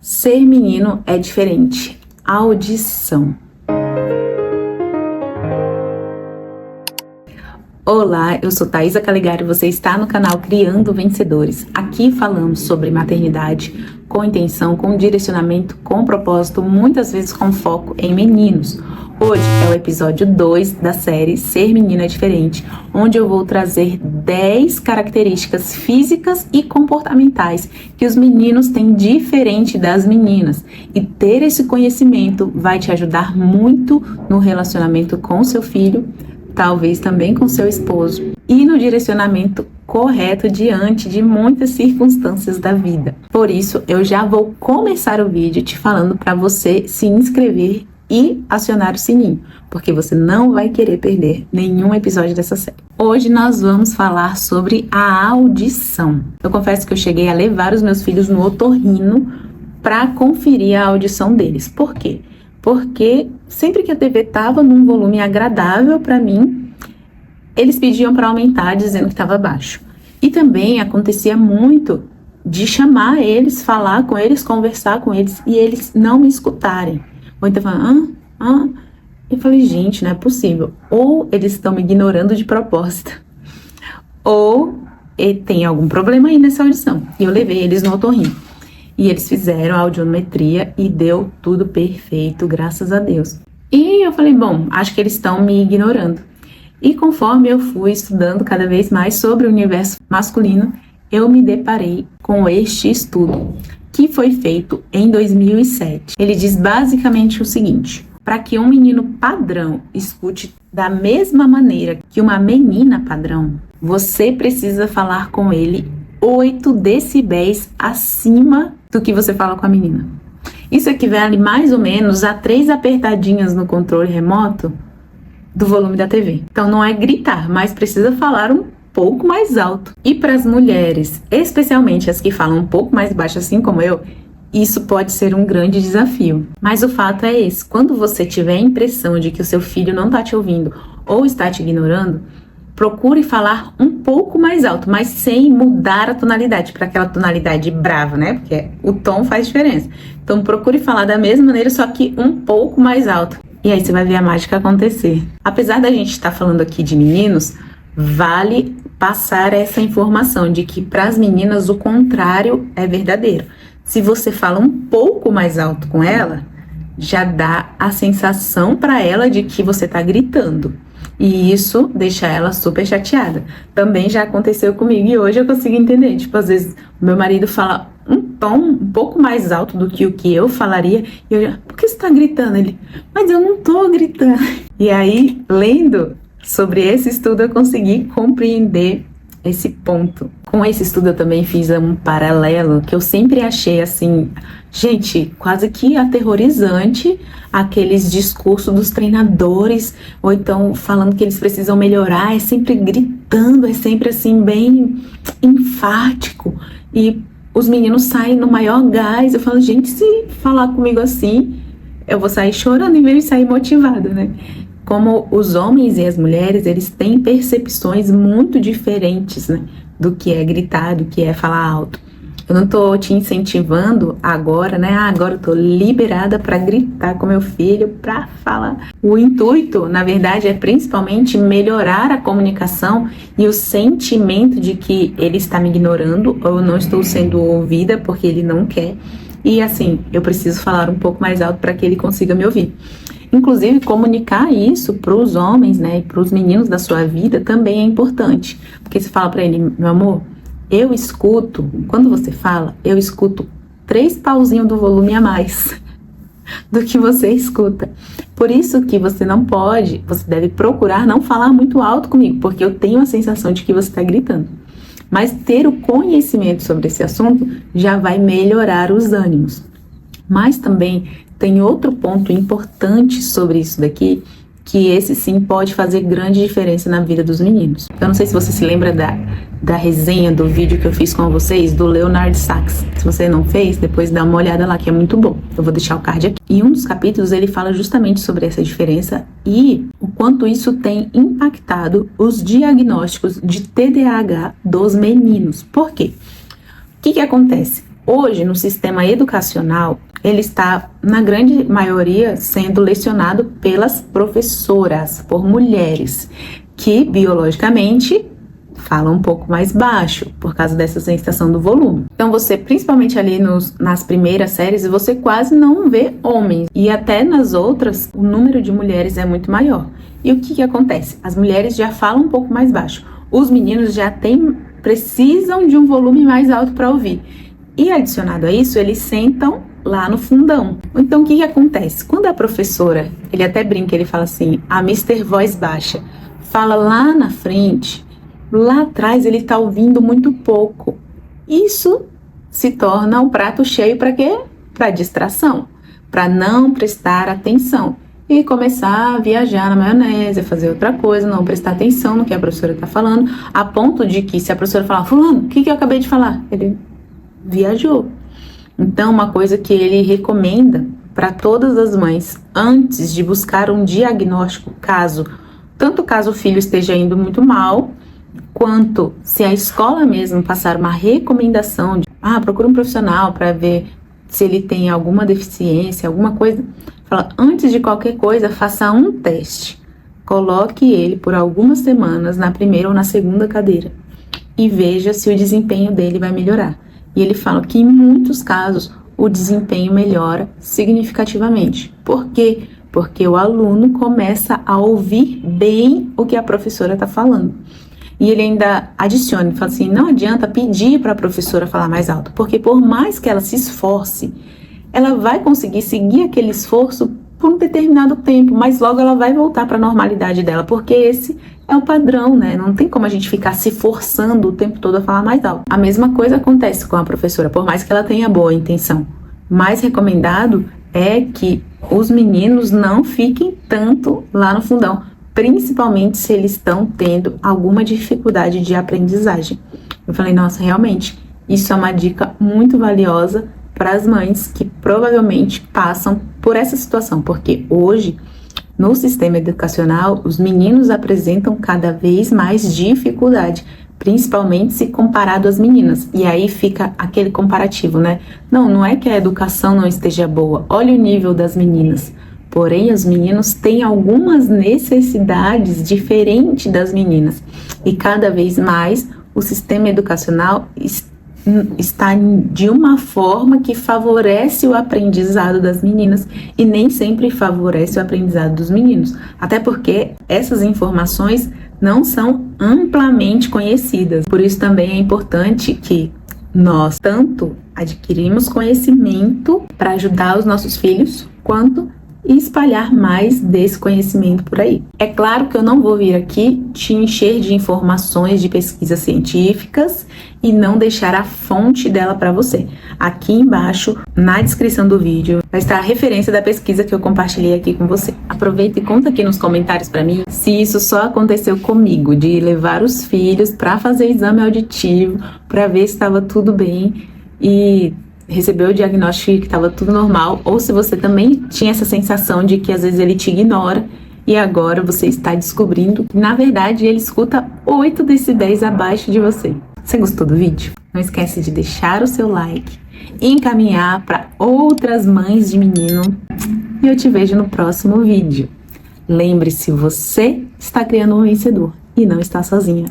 Ser menino é diferente. Audição. Olá, eu sou Thaisa Calegari e você está no canal Criando Vencedores. Aqui falamos sobre maternidade com intenção, com direcionamento, com propósito, muitas vezes com foco em meninos. Hoje é o episódio 2 da série Ser Menino é Diferente, onde eu vou trazer 10 características físicas e comportamentais que os meninos têm diferente das meninas. E ter esse conhecimento vai te ajudar muito no relacionamento com seu filho, talvez também com seu esposo, e no direcionamento correto diante de muitas circunstâncias da vida. Por isso, eu já vou começar o vídeo te falando para você se inscrever e acionar o sininho, porque você não vai querer perder nenhum episódio dessa série. Hoje nós vamos falar sobre a audição. Eu confesso que eu cheguei a levar os meus filhos no otorrino para conferir a audição deles. Por quê? Porque sempre que a TV estava num volume agradável para mim, eles pediam para aumentar, dizendo que estava baixo. E também acontecia muito de chamar eles, falar com eles, conversar com eles e eles não me escutarem. Ou então falando, Eu falei, gente, não é possível. Ou eles estão me ignorando de propósito, ou tem algum problema aí nessa audição. E eu levei eles no otorrino. E eles fizeram a audiometria e deu tudo perfeito, graças a Deus. E eu falei, bom, acho que eles estão me ignorando. E conforme eu fui estudando cada vez mais sobre o universo masculino, eu me deparei com este estudo, que foi feito em 2007. Ele diz basicamente o seguinte: para que um menino padrão escute da mesma maneira que uma menina padrão, você precisa falar com ele 8 decibéis acima do que você fala com a menina. Isso equivale mais ou menos a 3 apertadinhas no controle remoto do volume da TV. Então não é gritar, mas precisa falar um pouco mais alto. E para as mulheres, especialmente as que falam um pouco mais baixo, assim como eu, isso pode ser um grande desafio. Mas o fato é esse: quando você tiver a impressão de que o seu filho não está te ouvindo ou está te ignorando, procure falar um pouco mais alto, mas sem mudar a tonalidade para aquela tonalidade brava, né? Porque o tom faz diferença. Então procure falar da mesma maneira, só que um pouco mais alto. E aí você vai ver a mágica acontecer. Apesar da gente estar falando aqui de meninos, vale passar essa informação de que para as meninas o contrário é verdadeiro. Se você fala um pouco mais alto com ela, já dá a sensação para ela de que você está gritando. E isso deixa ela super chateada. Também já aconteceu comigo e hoje eu consigo entender. Tipo, às vezes o meu marido fala um tom um pouco mais alto do que o que eu falaria. E eu já, por que você tá gritando? Ele, mas eu não tô gritando. E aí, lendo sobre esse estudo, eu consegui compreender esse ponto. Com esse estudo eu também fiz um paralelo que eu sempre achei assim, gente, quase que aterrorizante, aqueles discursos dos treinadores, ou então falando que eles precisam melhorar, é sempre gritando, é sempre assim bem enfático, e os meninos saem no maior gás. Eu falo, gente, se falar comigo assim, eu vou sair chorando em vez de sair motivada, né? Como os homens e as mulheres, eles têm percepções muito diferentes, né, do que é gritar, do que é falar alto. Eu não tô te incentivando agora, né? Agora eu tô liberada para gritar com meu filho, para falar. O intuito, na verdade, é principalmente melhorar a comunicação e o sentimento de que ele está me ignorando ou eu não estou sendo ouvida porque ele não quer. E assim, eu preciso falar um pouco mais alto para que ele consiga me ouvir. Inclusive, comunicar isso para os homens, né, e para os meninos da sua vida também é importante. Porque você fala para ele, meu amor, eu escuto, quando você fala, eu escuto 3 pauzinhos do volume a mais do que você escuta. Por isso que você não pode, você deve procurar não falar muito alto comigo, porque eu tenho a sensação de que você está gritando. Mas ter o conhecimento sobre esse assunto já vai melhorar os ânimos. Mas também tem outro ponto importante sobre isso daqui, que esse sim pode fazer grande diferença na vida dos meninos. Eu não sei se você se lembra da resenha do vídeo que eu fiz com vocês, do Leonard Sachs. Se você não fez, depois dá uma olhada lá, que é muito bom. Eu vou deixar o card aqui. Em um dos capítulos ele fala justamente sobre essa diferença e o quanto isso tem impactado os diagnósticos de TDAH dos meninos. Por quê? O que acontece? Hoje, no sistema educacional, ele está, na grande maioria, sendo lecionado pelas professoras, por mulheres, que biologicamente falam um pouco mais baixo, por causa dessa sensação do volume. Então você, principalmente ali nas primeiras séries, você quase não vê homens. E até nas outras, o número de mulheres é muito maior. E o que acontece? As mulheres já falam um pouco mais baixo. Os meninos já precisam de um volume mais alto para ouvir. E adicionado a isso, eles sentam lá no fundão. Então o que acontece? Quando a professora, ele até brinca, ele fala assim, a Mister Voz Baixa, fala lá na frente, lá atrás ele está ouvindo muito pouco. Isso se torna um prato cheio para quê? Para distração, para não prestar atenção e começar a viajar na maionese, fazer outra coisa, não prestar atenção no que a professora está falando, a ponto de que se a professora falar, fulano, o que eu acabei de falar? Ele viajou. Então, uma coisa que ele recomenda para todas as mães, antes de buscar um diagnóstico, tanto caso o filho esteja indo muito mal, quanto se a escola mesmo passar uma recomendação de procura um profissional para ver se ele tem alguma deficiência, alguma coisa, fala, antes de qualquer coisa, faça um teste. Coloque ele por algumas semanas na primeira ou na segunda cadeira e veja se o desempenho dele vai melhorar. E ele fala que em muitos casos o desempenho melhora significativamente. Por quê? Porque o aluno começa a ouvir bem o que a professora está falando. E ele ainda adiciona, fala assim, não adianta pedir para a professora falar mais alto, porque por mais que ela se esforce, ela vai conseguir seguir aquele esforço por um determinado tempo, mas logo ela vai voltar para a normalidade dela, porque esse é o padrão, né? Não tem como a gente ficar se forçando o tempo todo a falar mais alto. A mesma coisa acontece com a professora, por mais que ela tenha boa intenção. Mais recomendado é que os meninos não fiquem tanto lá no fundão, principalmente se eles estão tendo alguma dificuldade de aprendizagem. Eu falei, nossa, realmente, isso é uma dica muito valiosa para as mães que provavelmente passam por essa situação, porque hoje, no sistema educacional, os meninos apresentam cada vez mais dificuldade, principalmente se comparado às meninas. E aí fica aquele comparativo, né? Não é que a educação não esteja boa, olha o nível das meninas. Porém, os meninos têm algumas necessidades diferentes das meninas. E cada vez mais o sistema educacional está de uma forma que favorece o aprendizado das meninas e nem sempre favorece o aprendizado dos meninos. Até porque essas informações não são amplamente conhecidas. Por isso também é importante que nós tanto adquirimos conhecimento para ajudar os nossos filhos, quanto e espalhar mais desse conhecimento por aí. É claro que eu não vou vir aqui te encher de informações de pesquisas científicas e não deixar a fonte dela para você. Aqui embaixo, na descrição do vídeo, vai estar a referência da pesquisa que eu compartilhei aqui com você. Aproveita e conta aqui nos comentários para mim se isso só aconteceu comigo, de levar os filhos para fazer exame auditivo, para ver se estava tudo bem e recebeu o diagnóstico que estava tudo normal, ou se você também tinha essa sensação de que às vezes ele te ignora e agora você está descobrindo que na verdade ele escuta 8 decibéis abaixo de você. Você gostou do vídeo? Não esquece de deixar o seu like e encaminhar para outras mães de menino e eu te vejo no próximo vídeo. Lembre-se, você está criando um vencedor e não está sozinha.